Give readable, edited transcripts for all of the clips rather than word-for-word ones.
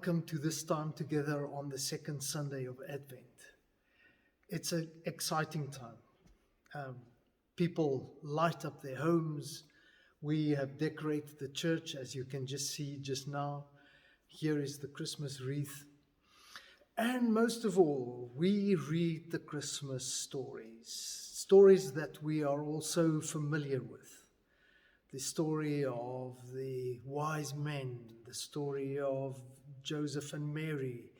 welcome to this time together on the second Sunday of Advent. It's an exciting time. People light up their homes. We have decorated the church, as you can just see just now. Here is the Christmas wreath. And most of all, we read the Christmas stories that we are all so familiar with. The story of the wise men, the story of Joseph and Mary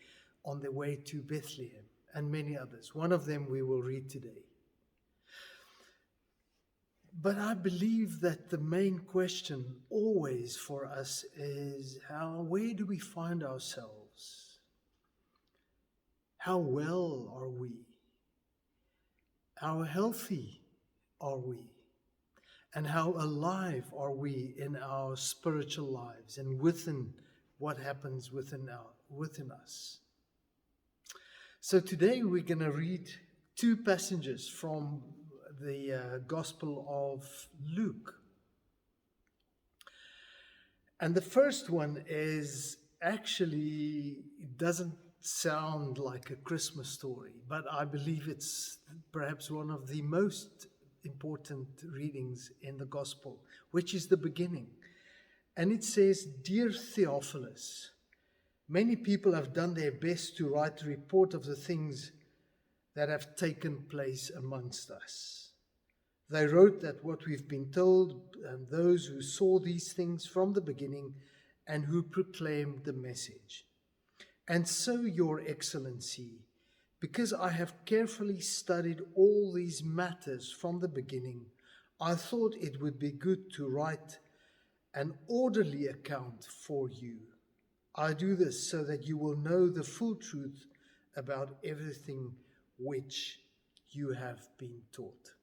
on their way to Bethlehem, and many others. One of them we will read today. But I believe that the main question always for us is where do we find ourselves? How well are we? How healthy are we? And how alive are we in our spiritual lives and within what happens within us? So today we're going to read two passages from the Gospel of Luke. And the first one is actually, it doesn't sound like a Christmas story, but I believe it's perhaps one of the most important readings in the Gospel, which is the beginning. And it says, "Dear Theophilus, many people have done their best to write a report of the things that have taken place amongst us. They wrote that what we've been told, and those who saw these things from the beginning and who proclaimed the message. And so, Your Excellency, because I have carefully studied all these matters from the beginning, I thought it would be good to write an orderly account for you. I do this so that you will know the full truth about everything which you have been taught."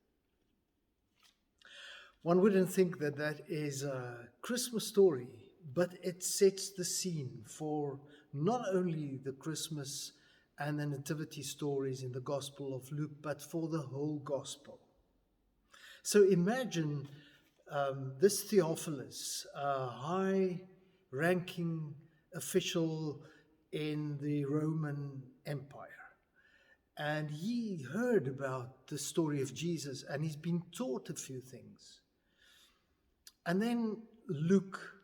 One wouldn't think that that is a Christmas story, but it sets the scene for not only the Christmas and the nativity stories in the Gospel of Luke, but for the whole Gospel. So imagine this Theophilus, a high-ranking official in the Roman Empire. And he heard about the story of Jesus, and he's been taught a few things. And then Luke,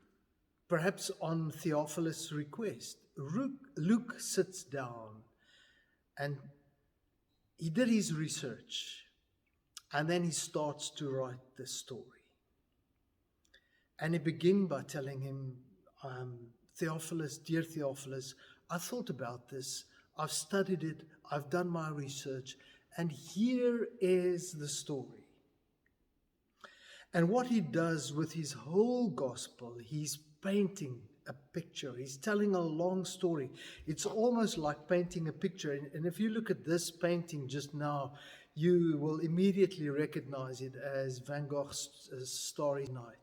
perhaps on Theophilus' request, Luke sits down and he did his research, and then he starts to write the story. And he begins by telling him, Theophilus, dear Theophilus, I thought about this, I've studied it, I've done my research, and here is the story. And what he does with his whole gospel, he's painting a picture. He's telling a long story. It's almost like painting a picture. And if you look at this painting just now, you will immediately recognize it as Van Gogh's Starry Night.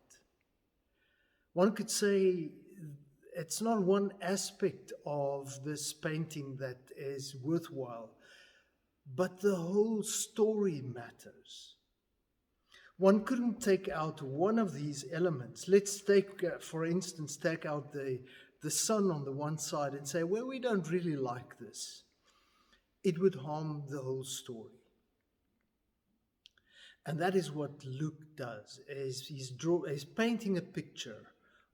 One could say it's not one aspect of this painting that is worthwhile, but the whole story matters. One couldn't take out one of these elements. Let's for instance, take out the sun on the one side and say, well, we don't really like this. It would harm the whole story. And that is what Luke does, is he's painting a picture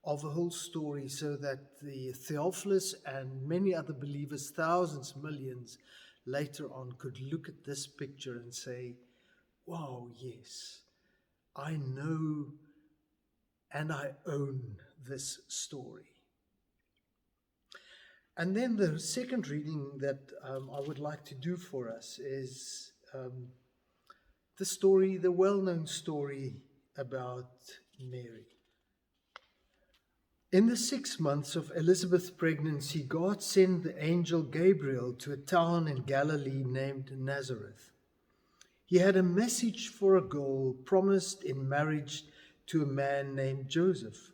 of a whole story so that the Theophilus and many other believers, thousands, millions later on, could look at this picture and say, wow, yes, I know and I own this story. And then the second reading that I would like to do for us is the well-known story about Mary. In the 6 months of Elizabeth's pregnancy, God sent the angel Gabriel to a town in Galilee named Nazareth. He had a message for a girl promised in marriage to a man named Joseph,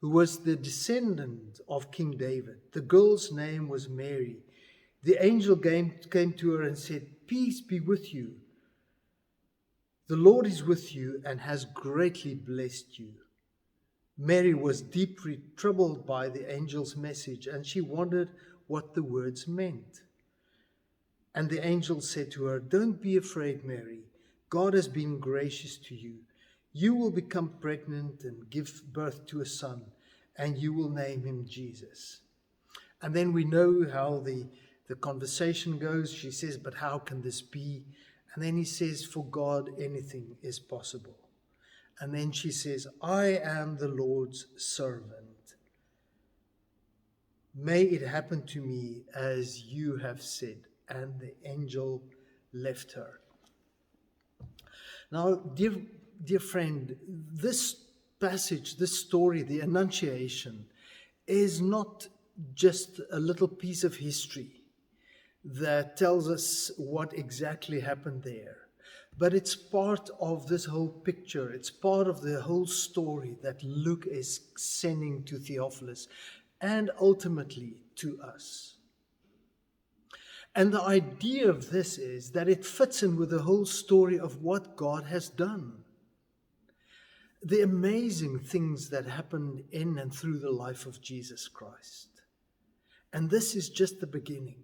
who was the descendant of King David. The girl's name was Mary. The angel came to her and said, "Peace be with you. The Lord is with you and has greatly blessed you." Mary was deeply troubled by the angel's message, and she wondered what the words meant. And the angel said to her, "Don't be afraid, Mary. God has been gracious to you. You will become pregnant and give birth to a son, and you will name him Jesus." And then we know how the conversation goes. She says, "But how can this be?" And then he says, "For God, anything is possible." And then she says, "I am the Lord's servant. May it happen to me as you have said." And the angel left her. Now, dear friend, this passage, this story, the Annunciation, is not just a little piece of history that tells us what exactly happened there. But it's part of this whole picture. It's part of the whole story that Luke is sending to Theophilus and ultimately to us. And the idea of this is that it fits in with the whole story of what God has done. The amazing things that happened in and through the life of Jesus Christ. And this is just the beginning.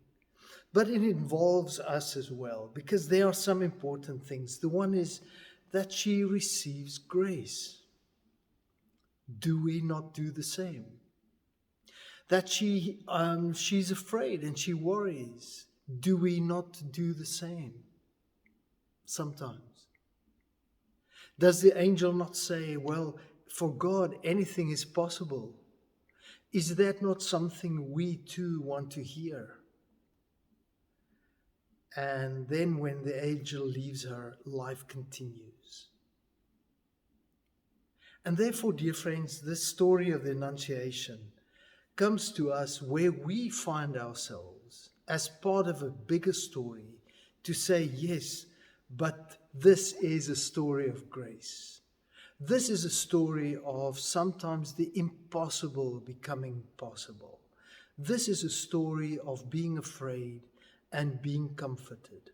But it involves us as well, because there are some important things. The one is that she receives grace. Do we not do the same? That she's afraid and she worries. Do we not do the same? Sometimes. Does the angel not say, "Well, for God, anything is possible"? Is that not something we too want to hear? And then when the angel leaves her, life continues. And therefore, dear friends, this story of the Annunciation comes to us where we find ourselves as part of a bigger story to say, yes, but this is a story of grace. This is a story of sometimes the impossible becoming possible. This is a story of being afraid and being comforted.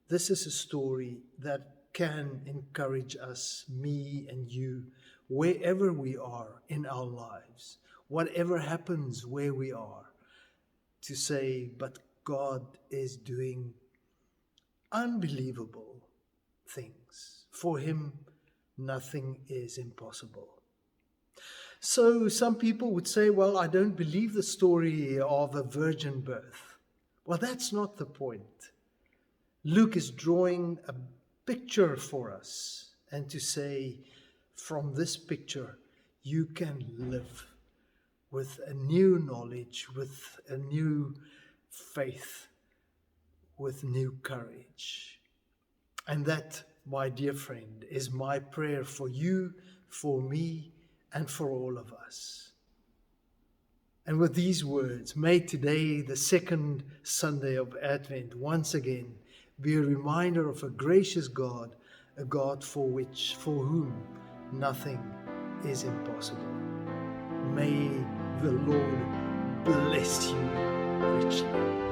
This is a story that can encourage us, me and you, wherever we are in our lives, whatever happens where we are, to say, but God is doing unbelievable things. For him, nothing is impossible. So some people would say, well, I don't believe the story of a virgin birth. Well, that's not the point. Luke is drawing a picture for us and to say, from this picture, you can live with a new knowledge, with a new faith, with new courage. And that, my dear friend, is my prayer for you, for me, and for all of us. And with these words, may today, the second Sunday of Advent, once again be a reminder of a gracious God, a God for whom nothing is impossible. May the Lord bless you richly.